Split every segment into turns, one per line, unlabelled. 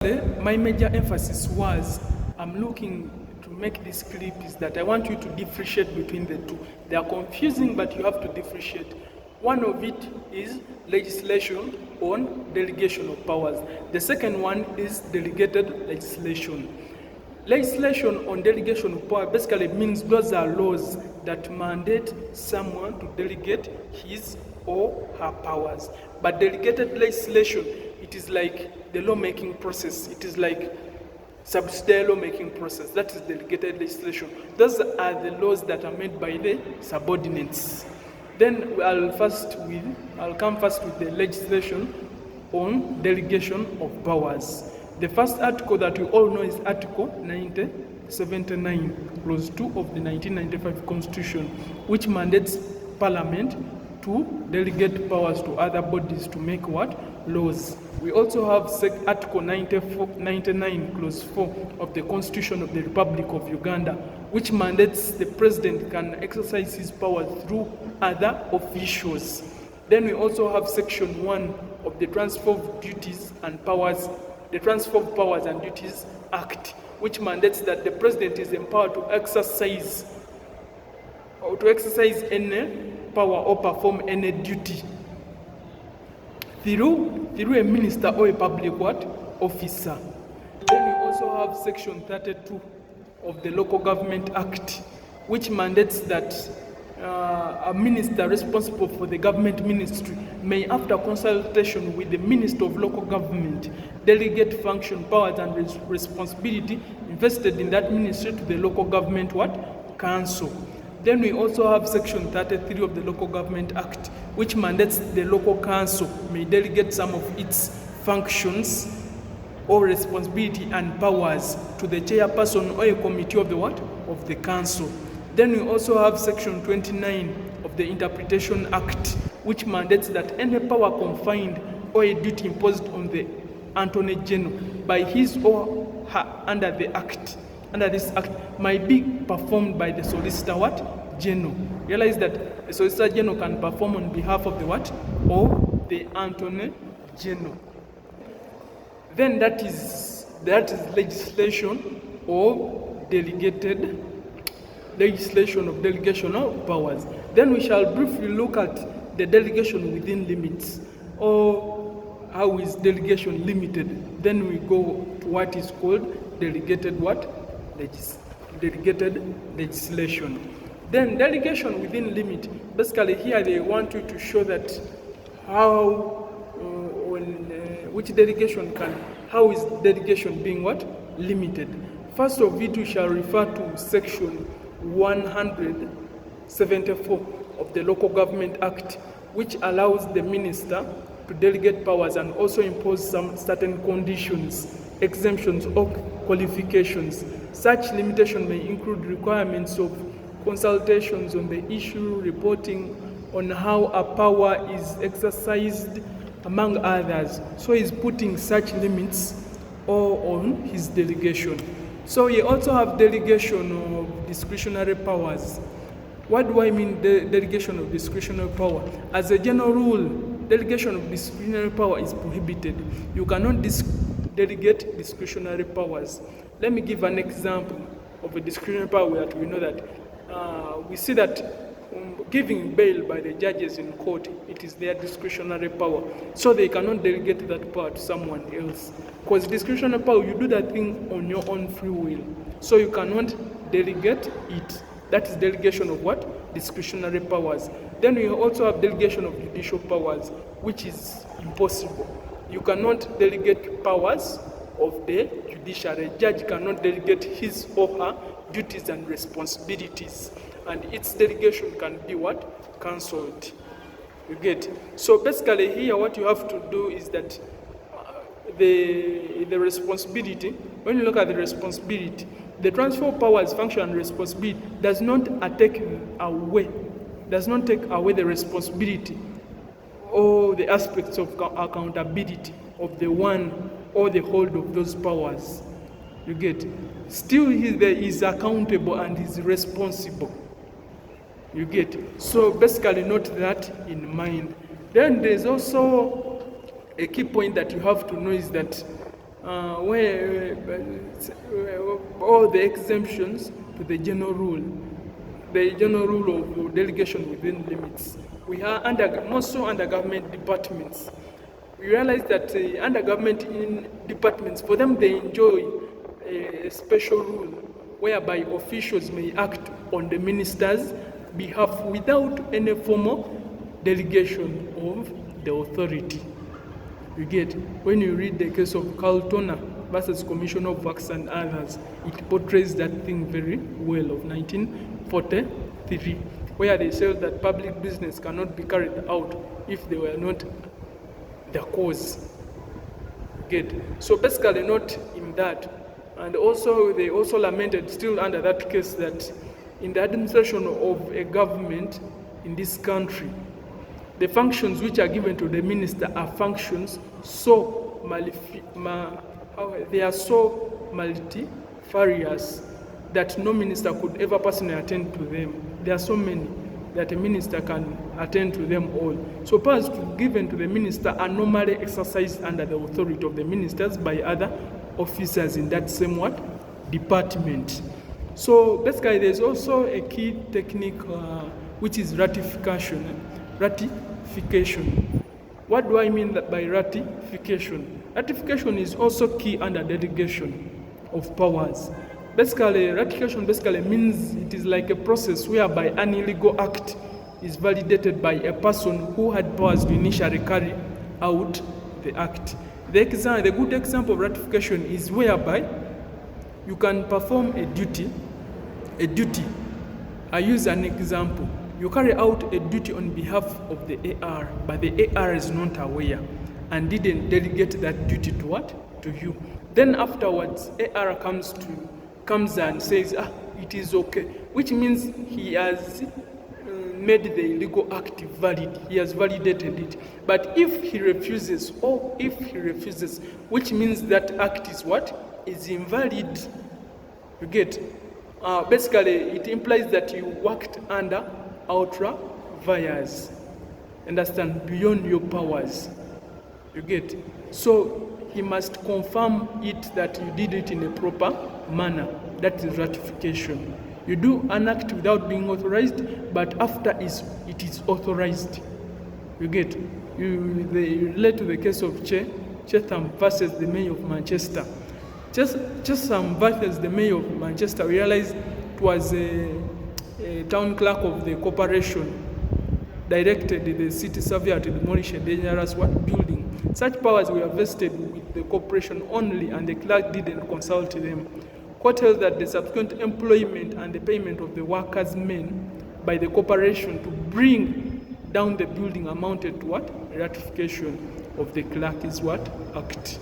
My major emphasis was, I'm looking to make this clip is that I want you to differentiate between the two. They are confusing, but you have to differentiate. One of it is legislation on delegation of powers. The second one is delegated legislation. Legislation on delegation of power basically means those are laws that mandate someone to delegate his or her powers. But delegated legislation, it is like the lawmaking process. It is like subsidiary lawmaking process. That is delegated legislation. Those are the laws that are made by the subordinates. Then I'll come first with the legislation on delegation of powers. The first article that we all know is Article 79, Clause 2 of the 1995 Constitution, which mandates Parliament to delegate powers to other bodies to make what? Laws. We also have Article 99, Clause 4 of the Constitution of the Republic of Uganda, which mandates the President can exercise his power through other officials. Then we also have Section 1 of the Transfer of Duties and Powers, the Transfer of Powers and Duties Act, which mandates that the President is empowered to exercise any power or perform any duty through a minister or a public officer. Then we also have Section 32 of the Local Government Act, which mandates that a minister responsible for the government ministry may, after consultation with the Minister of Local Government, delegate function, powers, and responsibility invested in that ministry to the local government council. Then we also have Section 33 of the Local Government Act, which mandates the local council may delegate some of its functions or responsibility and powers to the chairperson or a committee of the council. Then we also have Section 29 of the Interpretation Act, which mandates that any power confined or a duty imposed on the Attorney General by his or her under this act might be performed by the Solicitor General. Realize that the Solicitor General can perform on behalf of the or the Attorney General. Then that is legislation or delegated legislation of delegation of powers. Then we shall briefly look at the delegation within limits, or how is delegation limited. Then we go to what is called delegated legislation. Then delegation within limit. Basically here they want you to show that how is delegation being limited. First of it, we shall refer to Section 174 of the Local Government Act, which allows the minister to delegate powers and also impose some certain conditions, exemptions, or qualifications. Such limitation may include requirements of consultations on the issue, reporting on how a power is exercised, among others. So he's putting such limits on his delegation. So we also have delegation of discretionary powers. What do I mean delegation of discretionary power? As a general rule, delegation of discretionary power is prohibited. You cannot delegate discretionary powers. Let me give an example of a discretionary power that we know that we see that giving bail by the judges in court, it is their discretionary power. So they cannot delegate that power to someone else. Because discretionary power, you do that thing on your own free will. So you cannot delegate it. That is delegation of discretionary powers. Then we also have delegation of judicial powers, which is impossible. You cannot delegate powers of the judiciary. A judge cannot delegate his or her duties and responsibilities, and its delegation can be cancelled. You get? So basically here what you have to do is that the responsibility, when you look at the responsibility, the transfer of powers, function, and responsibility does not take away the responsibility or the aspects of accountability of the one or the hold of those powers. You get? Still he is accountable and is responsible. You get? So basically note that in mind. Then there's also a key point that you have to know is that all the exemptions to the general rule of delegation within limits. We are also under government departments. We realize that under government departments, for them, they enjoy a special rule whereby officials may act on the minister's behalf without any formal delegation of the authority. You get, when you read the case of Carl Turner versus Commission of Works and others, it portrays that thing very well, of 1943, where they say that public business cannot be carried out if they were not the cause. You get, so basically not in that. And also they also lamented, still under that case, that in the administration of a government in this country, the functions which are given to the minister are functions so multifarious that no minister could ever personally attend to them. There are so many that a minister can attend to them all. So powers given to the minister are normally exercised under the authority of the ministers by other officers in that same department. So basically there's also a key technique which is ratification. What do I mean by ratification? Ratification is also key under delegation of powers. Basically, ratification means it is like a process whereby an illegal act is validated by a person who had powers to initially carry out the act. The good example of ratification is whereby you can perform a duty. I use an example. You carry out a duty on behalf of the AR, but the AR is not aware and didn't delegate that duty to what? To you. Then afterwards, AR comes and says, it is okay, which means he has made the illegal act valid. He has validated it. But if he refuses, which means that act is what? Is invalid. You get? Basically, it implies that you worked under ultra vires. Understand? Beyond your powers. You get? So he must confirm it that you did it in a proper manner. That is ratification. You do an act without being authorized, but after it is authorized. You get? They relate to the case of Chatham versus the Mayor of Manchester. Chatham versus the Mayor of Manchester realized it was a town clerk of the corporation directed the city surveyor to demolish a dangerous building. Such powers were vested with the corporation only, and the clerk didn't consult them. Court held that the subsequent employment and the payment of the workers' men by the corporation to bring down the building amounted to what? Ratification of the clerk's act.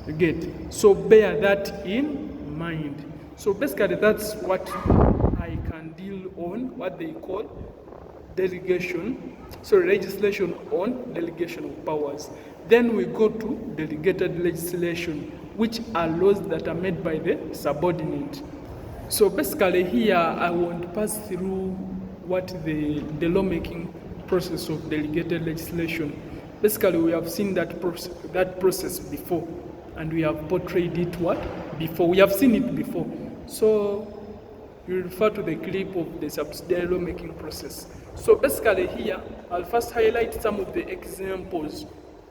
You get? So bear that in mind. So basically that's what I can deal on, what they call legislation on delegation of powers. Then we go to delegated legislation, which are laws that are made by the subordinate. So basically here I won't pass through what the lawmaking process of delegated legislation. Basically we have seen that process before, and we have portrayed it before. We have seen it before. So you refer to the clip of the subsidiary lawmaking process. So basically here I'll first highlight some of the examples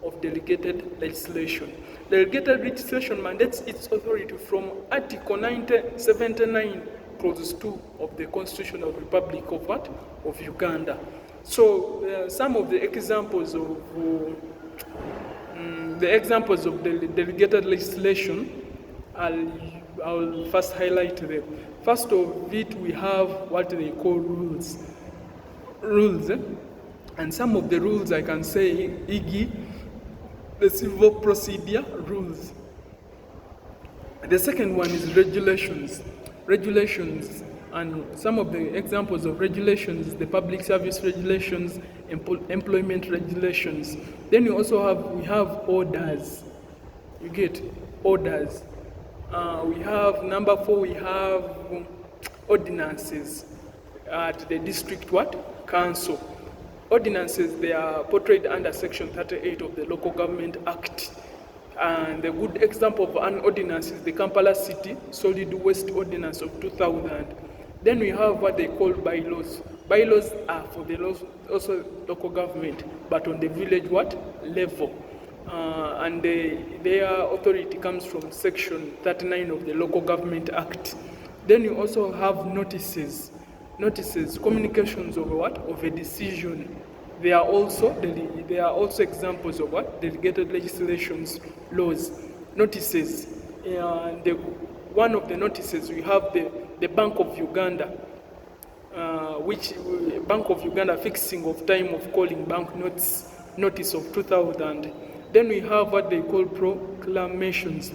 of delegated legislation. Delegated legislation mandates its authority from Article 79, Clause 2 of the Constitutional Republic of Uganda. So some of the examples of the delegated legislation, I'll first highlight them. First of it, we have what they call rules. And some of the rules I can say, e.g., the civil procedure rules. The second one is regulations. Regulations, and some of the examples of regulations, the public service regulations, employment regulations. Then we have orders. You get orders. We have number 4, we have ordinances at the district council. Ordinances, they are portrayed under Section 38 of the Local Government Act. And the good example of an ordinance is the Kampala City Solid Waste Ordinance of 2000. Then we have what they call bylaws. Bylaws are for the also local government, but on the village level. And their authority comes from Section 39 of the Local Government Act. Then you also have notices, communications of a decision. There are also examples of delegated legislations, laws, notices. One of the notices we have the Bank of Uganda, which Bank of Uganda fixing of time of calling bank notice of 2000. Then we have what they call proclamations,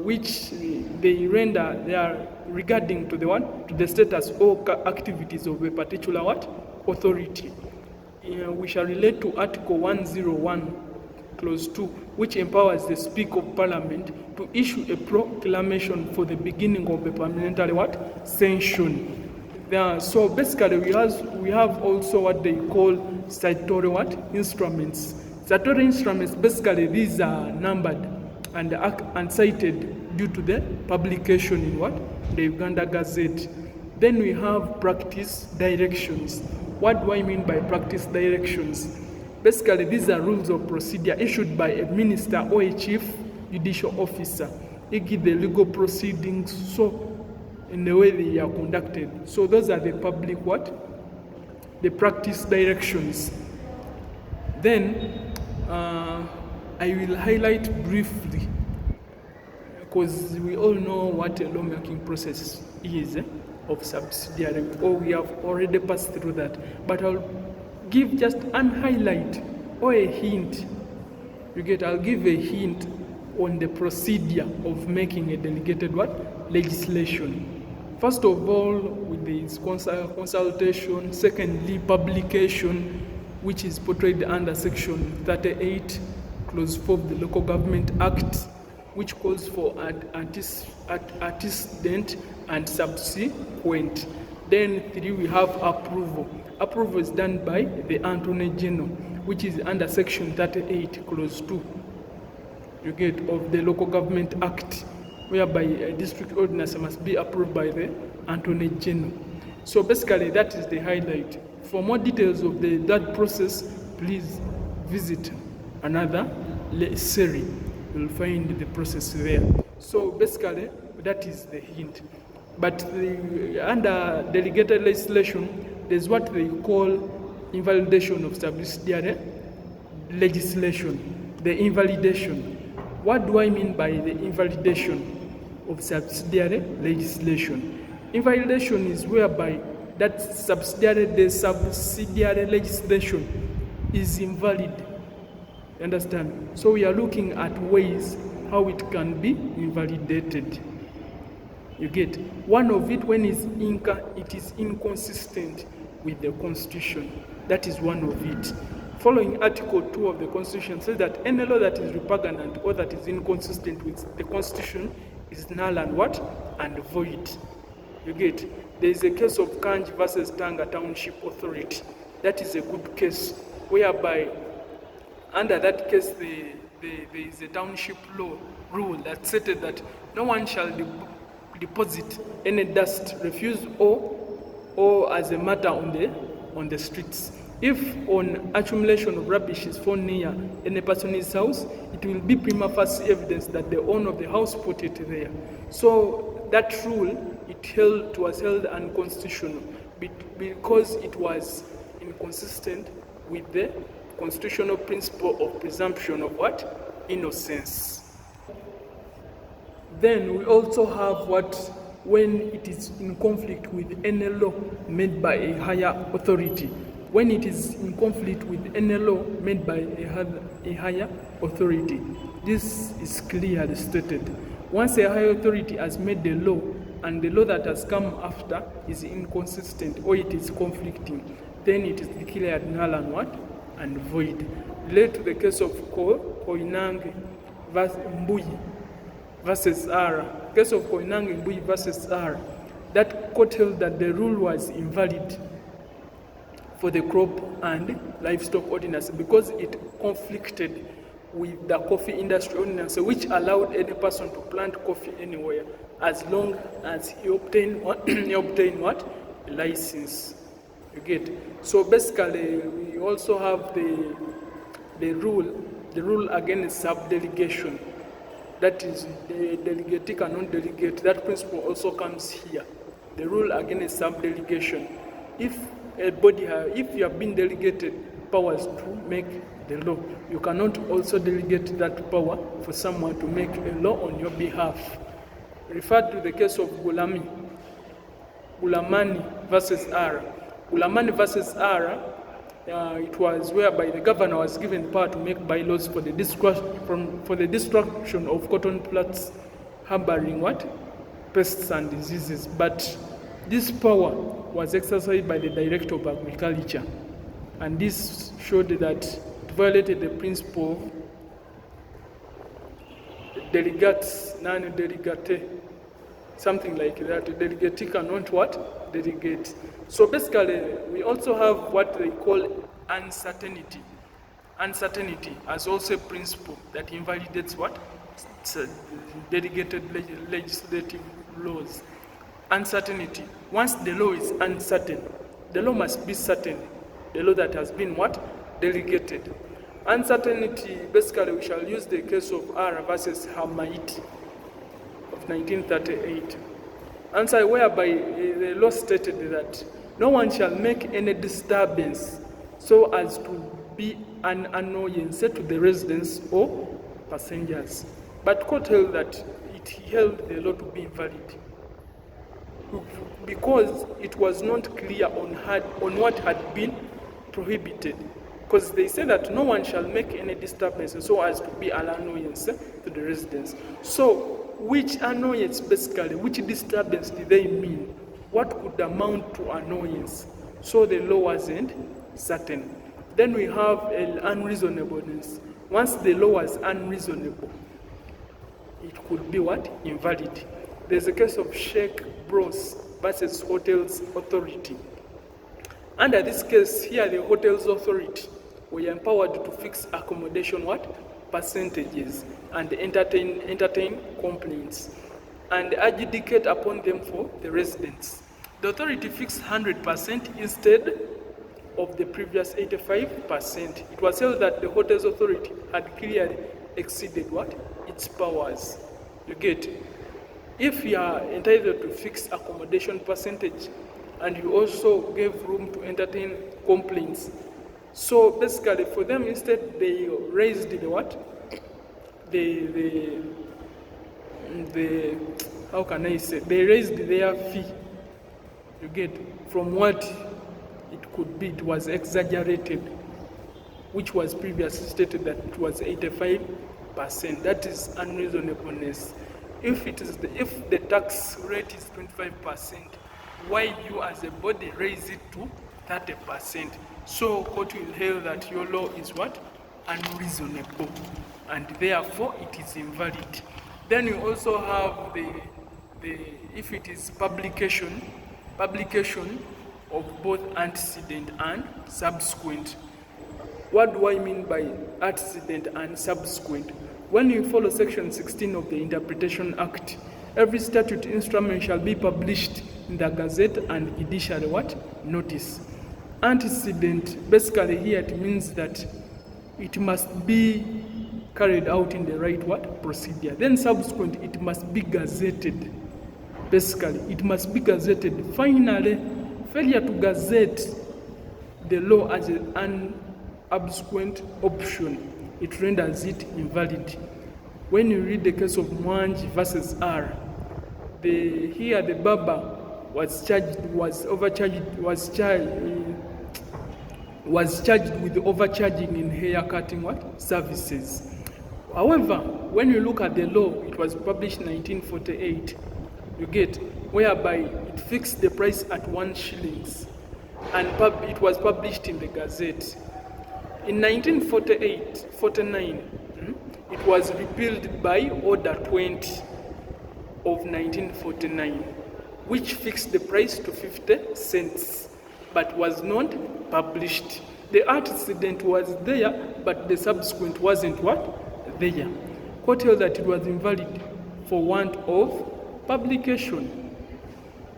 which they are regarding to the status or activities of a particular authority. We shall relate to Article 101, Clause 2, which empowers the Speaker of Parliament to issue a proclamation for the beginning of a parliamentary session. So basically, we have also what they call statutory instruments. Statutory instruments, basically, these are numbered and cited due to the publication in the Uganda Gazette. Then we have practice directions. What do I mean by practice directions? Basically, these are rules of procedure issued by a minister or a chief judicial officer. They give the legal proceedings in the way they are conducted. So those are the public the practice directions. Then I will highlight briefly, because we all know what a lawmaking process is of subsidiary, or we have already passed through that. But I'll give just an highlight or a hint. I'll give a hint on the procedure of making a delegated legislation. First of all, with this consultation. Secondly, publication, which is portrayed under Section 38, Clause 4 of the Local Government Act, which calls for antecedent and subsequent. Then 3, we have approval. Approval is done by the Attorney General, which is under Section 38, Clause 2, of the Local Government Act, whereby a district ordinance must be approved by the Attorney General. So basically, that is the highlight. For more details of that process, please visit another series. You'll find the process there. So basically, that is the hint. But under delegated legislation, there's what they call invalidation of subsidiary legislation. The invalidation. What do I mean by the invalidation of subsidiary legislation? Invalidation is whereby the subsidiary legislation is invalid. You understand? So we are looking at ways how it can be invalidated. You get one of it when it is inconsistent with the Constitution. That is one of it. Following Article 2 of the Constitution says that any law that is repugnant or that is inconsistent with the Constitution is null and void. You get? There is a case of Kanji versus Tanga Township Authority. That is a good case, whereby under that case there is a township law rule that stated that no one shall deposit any dust, refuse or as a matter on the streets. If on accumulation of rubbish is found near any person's house, it will be prima facie evidence that the owner of the house put it there. So that rule, was held unconstitutional because it was inconsistent with the constitutional principle of presumption of innocence. Then we also have when it is in conflict with any law made by a higher authority. When it is in conflict with any law made by a higher authority, this is clearly stated. Once a higher authority has made the law and the law that has come after is inconsistent or it is conflicting, then it is declared null and void. Relate to the case of Koinange Mbuyi versus R. Case of Koinange Mbuyi versus R. That court held that the rule was invalid for the crop and livestock ordinance because it conflicted with the coffee industry ordinance, which allowed any person to plant coffee anywhere as long as he obtained what? He obtained what? A license. You get? So basically, we also have the rule against subdelegation. That is the delegated and non-delegate. That principle also comes here. The rule against subdelegation. If you have been delegated powers to make the law, you cannot also delegate that power for someone to make a law on your behalf. Refer to the case of Gulamani versus R. Gulamani versus R, it was whereby the governor was given the power to make bylaws for the destruction of cotton plants harboring what? Pests and diseases. But this power was exercised by the Director of Agriculture. And this showed that it violated the principle of delegates, non-delegate, something like that. Delegate cannot what? Delegate. So basically, we also have what they call uncertainty. Uncertainty as also a principle that invalidates what? Delegated legislative laws. Uncertainty. Once the law is uncertain, the law must be certain. The law that has been what? Delegated. Uncertainty, basically we shall use the case of R versus Hamait of 1938. Answer whereby the law stated that no one shall make any disturbance so as to be an annoyance to the residents or passengers. But court held that it held the law to be invalid because it was not clear on what had been prohibited. Because they say that no one shall make any disturbance so as to be an annoyance to the residents. So, which annoyance basically, which disturbance did they mean? What could amount to annoyance? So the law wasn't certain. Then we have unreasonableness. Once the law was unreasonable, it could be what? Invalid. There's a case of Sheikh Bros versus Hotels Authority. Under this case, here the Hotels Authority were empowered to fix accommodation what? Percentages and entertain complaints and adjudicate upon them for the residents. The authority fixed 100% instead of the previous 85%. It was held that the Hotels Authority had clearly exceeded what? Its powers. You get? If you are entitled to fixed accommodation percentage and you also gave room to entertain complaints, so basically for them instead they raised the what? The how can I say? They raised their fee. You get? From what it could be, it was exaggerated, which was previously stated that it was 85%. That is unreasonableness. If the tax rate is 25%, why you as a body raise it to 30%? So court will held that your law is what? Unreasonable, and therefore it is invalid. Then you also have the if it is publication of both antecedent and subsequent. What do I mean by antecedent and subsequent? When you follow section 16 of the Interpretation Act, every statute instrument shall be published in the Gazette and judicial what? Notice. Antecedent, basically here it means that it must be carried out in the right what? Procedure. Then subsequent, it must be gazetted. Basically, it must be gazetted. Finally, failure to gazette the law as an subsequent option, it renders it invalid. When you read the case of Mwangi versus R, here the barber was charged with overcharging in hair cutting what? Services. However, when you look at the law, it was published in 1948. You get, whereby it fixed the price at 1 shilling, and it was published in the Gazette. In 1949, it was repealed by Order 20 of 1949, which fixed the price to 50 cents, but was not published. The antecedent was there, but the subsequent wasn't what? there. Court held that it was invalid for want of publication.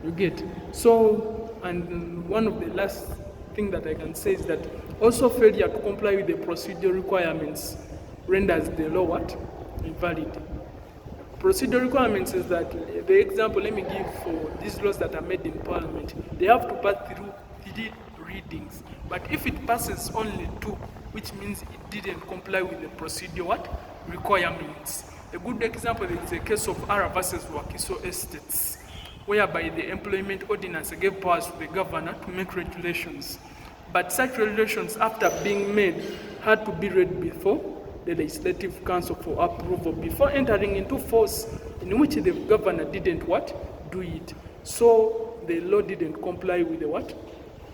You get? So, and one of the last thing that I can say is that also failure to comply with the procedural requirements renders the law what? Invalid. Procedural requirements is that, the example let me give for these laws that are made in Parliament, they have to pass through 3 readings. But if it passes only 2, which means it didn't comply with the procedure what? Requirements. A good example is the case of Ara versus Wakiso Estates, whereby the employment ordinance gave powers to the governor to make regulations. But such regulations, after being made, had to be read before the Legislative Council for approval before entering into force, in which the governor didn't what? Do it. So the law didn't comply with the what?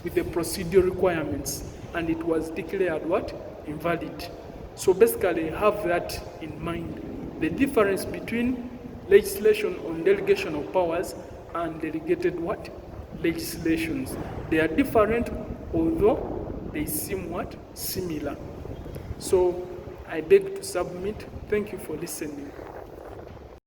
With the procedural requirements, and it was declared what? Invalid. So basically have that in mind. The difference between legislation on delegation of powers and delegated what? Legislations. They are different, although they seem what? Similar. So I beg to submit. Thank you for listening.